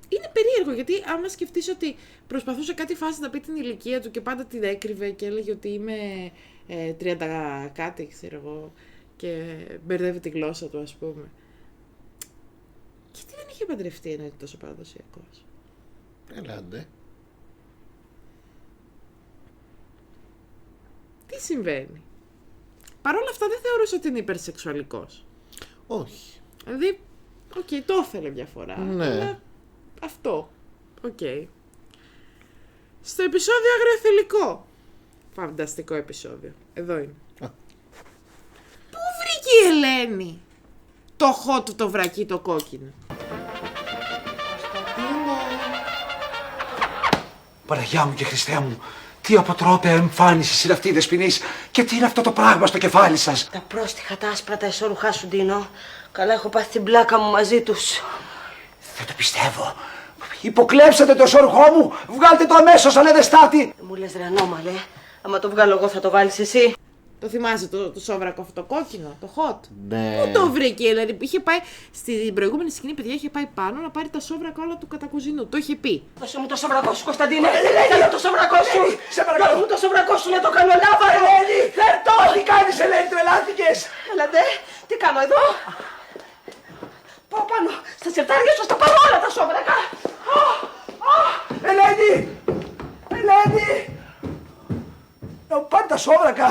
Είναι περίεργο γιατί άμα σκεφτείς ότι προσπαθούσε κάτι φάση να πει την ηλικία του και πάντα την έκρυβε και έλεγε ότι είμαι 30 κάτι, ξέρω εγώ, και μπερδεύει τη γλώσσα του, ας πούμε. Γιατί δεν είχε παντρευτεί ενώ είναι τόσο παραδοσιακός? Ελάτε. Τι συμβαίνει? Παρ' όλα αυτά δεν θεωρούσα ότι είναι υπερσεξουαλικός. Όχι. Δηλαδή, το ήθελε μια φορά. Ναι. Αλλά αυτό. Στο επεισόδιο αγριοθελικό. Φανταστικό επεισόδιο. Εδώ είναι. Πού βρήκε η Ελένη το hot το βρακί το κόκκινο? Παναγιά μου και Χριστέ μου, τι αποτρόπαια εμφάνιση είναι αυτή η δεσποινής και τι είναι αυτό το πράγμα στο κεφάλι σας? Τα πρόστιχα τα άσπρα τα εσώρουχά σου, Ντίνο. Καλά έχω πάθει την πλάκα μου μαζί τους. Δεν το πιστεύω. Υποκλέψατε το εσώρουχό μου. Βγάλτε το αμέσως, ανεδεστάτη. Δεν μου λες ρε ανώμαλε. Άμα το βγάλω εγώ θα το βάλεις εσύ. Το θυμάσαι το σόβρακο αυτό το κόκκινο, το hot? Ναι. Πού το βρήκε? Δηλαδή είχε πάει στην προηγούμενη σκηνή, παιδιά, είχε πάει πάνω να πάρει τα σόβρακα όλα του κατακουζινού. Το είχε πει. Δώσε μου το σόβρακο σου, Κωνσταντίνε. Θέλω το σόβρακο σου. Δώσε μου το σόβρακο σου να το κάνω λάβα. Ελένη, φέρτο. Τι κάνεις, Ελένη, τρελάθηκες? Έλατε, τι κάνω εδώ? Πάω πάνω στα σερτάρια σου, στα πάρω όλα τα σόβρακα. Ελένη! Ελένη! Πάρει τα σόβρακα.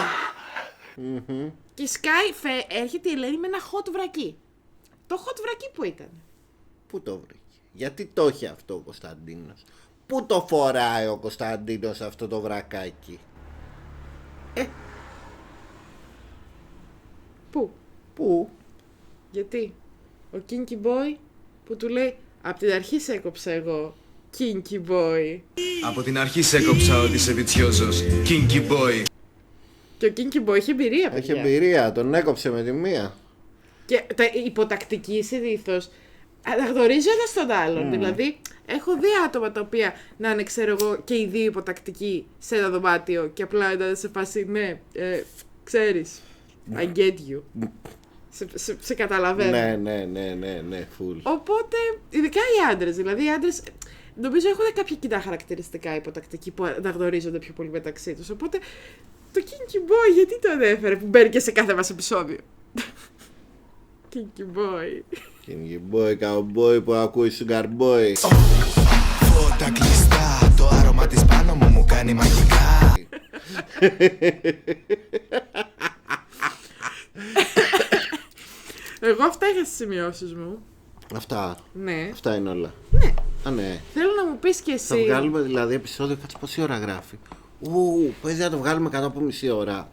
Και σκάει, έρχεται η Ελένη με ένα hot βρακί. Το hot βρακί που ήταν? Πού το βρήκε? Γιατί το έχει αυτό ο Κωνσταντίνος? Πού το φοράει ο Κωνσταντίνος αυτό το βρακάκι? Πού? Γιατί ο Kinky Boy που του λέει απ' την αρχή σε έκοψα εγώ, Kinky Boy. Από την αρχή σε έκοψα ότι είσαι βιτσιόζος, Kinky Boy. Και ο Kinky Boy είχε εμπειρία, παιδιά. Έχει εμπειρία, τον έκοψε με τη μία. Και τα υποτακτικοί συνήθως αναγνωρίζει ένα στον άλλον. Δηλαδή, έχω δει άτομα τα οποία να είναι, ξέρω εγώ, και οι δύο υποτακτικοί σε ένα δωμάτιο και απλά ήταν σε φάση, ναι, ξέρεις, I get you. Σε καταλαβαίνω. Ναι, full. Οπότε, ειδικά οι άντρες, δηλαδή οι άντρες νομίζω έχουν κάποια κοινά χαρακτηριστικά υποτακτικοί που αναγνωρίζονται πιο πολύ μεταξύ τους. Οπότε, το Kinky Boy γιατί το ανέφερε που μπαίνει και σε κάθε μας επεισόδιο? Kinky Boy. Kinky Boy, cowboy που ακούει Sugar Boy. Φώτα κλειστά, το άρωμα της πάνω μου κάνει μαγικά. Εγώ αυτά είχα στις σημειώσεις μου. Αυτά. Ναι. Αυτά είναι όλα. Ναι. Α, ναι. Θέλω να μου πεις και εσύ. Θα βγάλουμε δηλαδή επεισόδιο, κάτσε πόση ώρα γράφει. Παίζει να το βγάλουμε κάτω από μισή ώρα.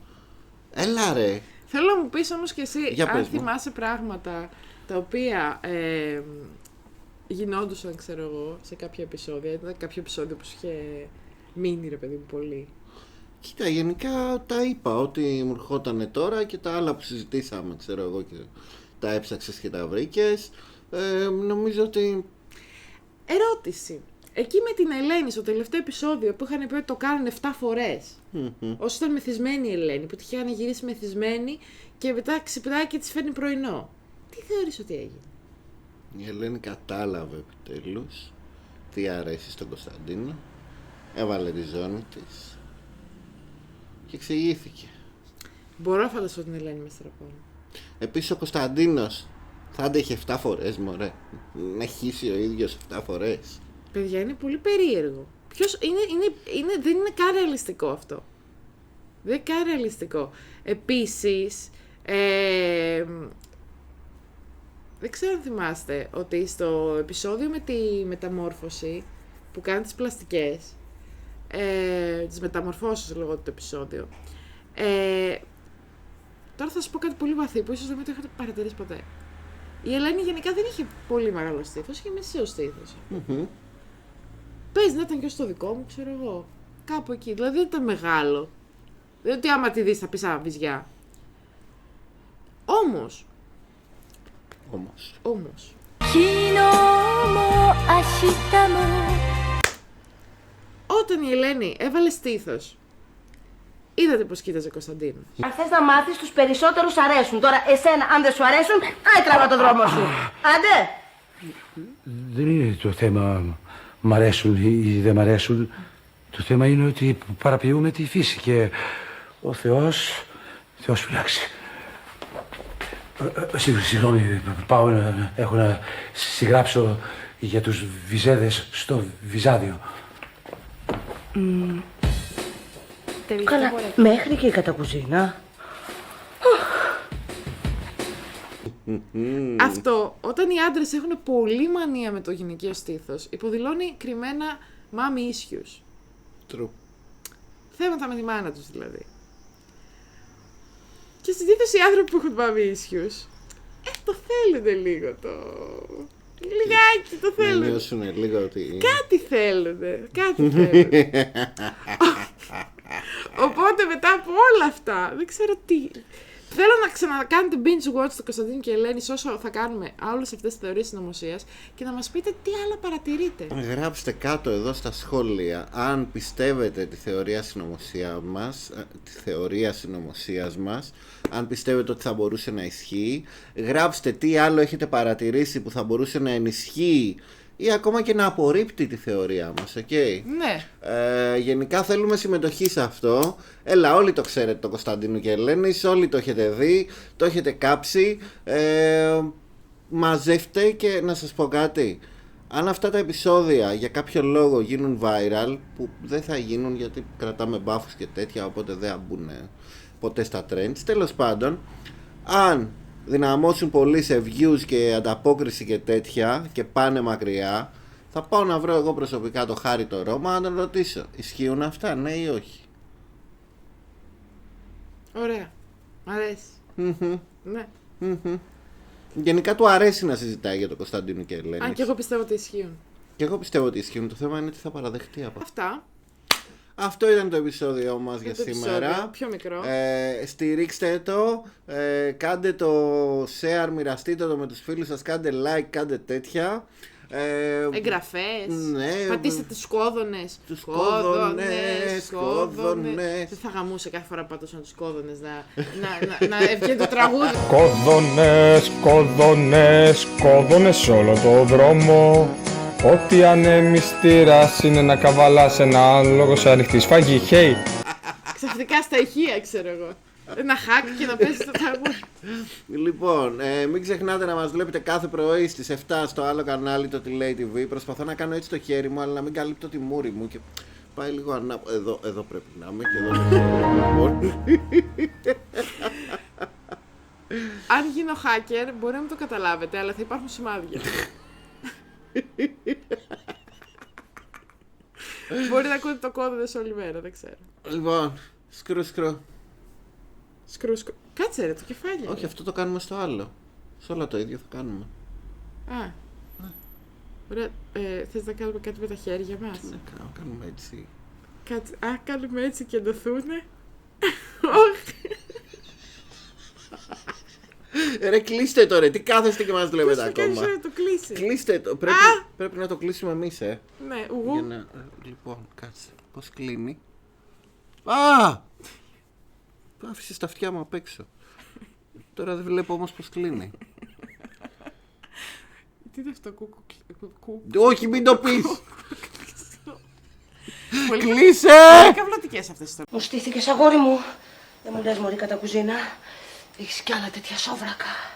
Έλα ρε. Θέλω να μου πεις όμως και εσύ, αν θυμάσαι πράγματα τα οποία γινόντουσαν, ξέρω εγώ, σε κάποια επεισόδια. Ήταν κάποιο επεισόδιο που σου είχε μείνει, ρε παιδί μου, πολύ. Κοίτα, γενικά τα είπα ότι μου ερχότανε τώρα και τα άλλα που συζητήσαμε, ξέρω εγώ, και τα έψαξες και τα βρήκες. Νομίζω ότι... Ερώτηση. Εκεί με την Ελένη, στο τελευταίο επεισόδιο που είχαν πει ότι το κάνουν 7 φορές. Όσο ήταν μεθυσμένη η Ελένη, που τη είχαν γυρίσει μεθυσμένη και μετά ξυπνάει και της φέρνει πρωινό. Τι θεωρείς ότι έγινε? Η Ελένη κατάλαβε επιτέλους τι αρέσει στον Κωνσταντίνο. Έβαλε τη ζώνη της και εξηγήθηκε. Μπορώ να φανταστώ την Ελένη με στραπώνει. Επίσης ο Κωνσταντίνος θα άντεχε 7 φορές, μωρέ. Να χύσει ο ίδιος 7 φορές. Παιδιά, είναι πολύ περίεργο. Ποιος δεν είναι καν ρεαλιστικό αυτό. Δεν είναι καν ρεαλιστικό. Επίσης, δεν ξέρω αν θυμάστε ότι στο επεισόδιο με τη μεταμόρφωση που κάνει τις πλαστικές, τις μεταμορφώσεις λέγω το επεισόδιο, τώρα θα σας πω κάτι πολύ βαθύ που ίσως δεν το έχετε παρατηρήσει ποτέ. Η Ελένη γενικά δεν είχε πολύ μεγάλο στήθος, είχε μεσαίο στήθος. Πες να ήταν και στο δικό μου, ξέρω εγώ. Κάπου εκεί, δηλαδή δεν ήταν μεγάλο. Δεν ότι άμα τη δεις θα πεις βυζιά. Όμως. Όταν η Ελένη έβαλε στήθος, είδατε πως κοίταζε Κωνσταντίνο. Αν θες να μάθεις, τους περισσότερους αρέσουν. Τώρα εσένα, αν δεν σου αρέσουν, άι τραβά το δρόμο σου. Άντε! Δεν είναι το θέμα μ' αρέσουν ή δεν μ' αρέσουν. Το θέμα είναι ότι παραποιούμε τη φύση και ο Θεός φυλάξει. Συγγνώμη, πάω έχω να συγγράψω για τους βυζέδες στο βυζάδιο. Καλά, μέχρι και η κατακουζίνα. Αυτό, όταν οι άντρες έχουν πολύ μανία με το γυναικείο στήθος, υποδηλώνει κρυμμένα mommy issues. True. Θέματα με τη μάνα τους δηλαδή. Και συνήθως οι άνθρωποι που έχουν mommy issues, το θέλουν λίγο το... Λιγάκι το θέλουν. Να νιώσουν λίγο ότι... Κάτι θέλουν. Οπότε μετά από όλα αυτά, δεν ξέρω τι... Θέλω να ξανακάνετε binge watch το Κωνσταντίνο και Ελένη όσο θα κάνουμε όλες αυτές τις θεωρίες συνωμοσίας και να μας πείτε τι άλλα παρατηρείτε. Γράψτε κάτω εδώ στα σχόλια αν πιστεύετε τη θεωρία συνωμοσίας μας, αν πιστεύετε ότι θα μπορούσε να ισχύει. Γράψτε τι άλλο έχετε παρατηρήσει που θα μπορούσε να ενισχύει ή ακόμα και να απορρίπτει τη θεωρία μας, okay? Ναι. Γενικά θέλουμε συμμετοχή σε αυτό. Έλα, όλοι το ξέρετε το Κωνσταντίνο και Ελένης, όλοι το έχετε δει, το έχετε κάψει. Μαζεύτε και να σας πω κάτι. Αν αυτά τα επεισόδια για κάποιο λόγο γίνουν viral, που δεν θα γίνουν γιατί κρατάμε μπάφους και τέτοια, οπότε δεν θα μπουν ποτέ στα trends. Τέλος πάντων, αν δυναμώσουν πολύ σε views και ανταπόκριση και τέτοια και πάνε μακριά, θα πάω να βρω εγώ προσωπικά το Χάρη το Ρώμα να τον ρωτήσω, ισχύουν αυτά, ναι ή όχι? Ωραία, μ' αρέσει. Ναι. Γενικά του αρέσει να συζητάει για το Κωνσταντίνο και Ελένη. Αν και εγώ πιστεύω ότι ισχύουν. Και εγώ πιστεύω ότι ισχύουν, το θέμα είναι τι θα παραδεχτεί από αυτά. Αυτό ήταν το επεισόδιό μας για σήμερα. Επεισόδιο, πιο μικρό. Στηρίξτε το, κάντε το share, μοιραστείτε το με τους φίλους σας, κάντε like, κάντε τέτοια. Εγγραφές, ναι, πατήστε τους κόδωνες. Τους κόδωνες. Δεν θα γαμούσε κάθε φορά πατούσαν τους κόδωνες να βγαίνει το τραγούδι. Κόδωνες όλο το δρόμο. Ό,τι ανεμιστήρας είναι να καβαλάς ένα άλογο σε ανοιχτή σφαγή. Hey. Ξαφνικά στα ηχεία, ξέρω εγώ. Ένα hack και να πέσει το τραγούδι. Λοιπόν, μην ξεχνάτε να μας βλέπετε κάθε πρωί στις 7 στο άλλο κανάλι, το Delay TV. Προσπαθώ να κάνω έτσι το χέρι μου, αλλά να μην καλύπτω τη μούρη μου και πάει λίγο εδώ πρέπει να είμαι και εδώ λοιπόν. Αν γίνω hacker, μπορεί να μην το καταλάβετε, αλλά θα υπάρχουν σημάδια. Μπορεί να ακούτε το κόδωνες όλη μέρα, δεν ξέρω. Λοιπόν, σκρου. Κάτσε ρε, το κεφάλι. Όχι, αυτό το κάνουμε στο άλλο. Σε όλα το ίδιο θα κάνουμε. Ωραία, θες να κάνουμε κάτι με τα χέρια μας? Τι να κάνουμε έτσι. Κάνουμε έτσι και ενωθούνε. Ρε κλείστε το ρε, τι κάθεστε και μας βλέπετε ακόμα. Πώς θα κάνεις να το κλείσει? Κλείστε το, πρέπει να το κλείσουμε εμείς Ναι, Λοιπόν, κάτσε, πώς κλείνει. Άφησες τα αυτιά μου απ' έξω. Τώρα δεν βλέπω όμως πώς κλείνει. Τι είναι αυτό, Όχι, μην το πεις. Κλείσε! Πολύ καυλωτικές αυτές τώρα. Μου στήθηκες αγόρι μου. Δεν μου λες μωρή κατά κουζίνα. Έχεις κι άλλα τέτοια σόβρακα.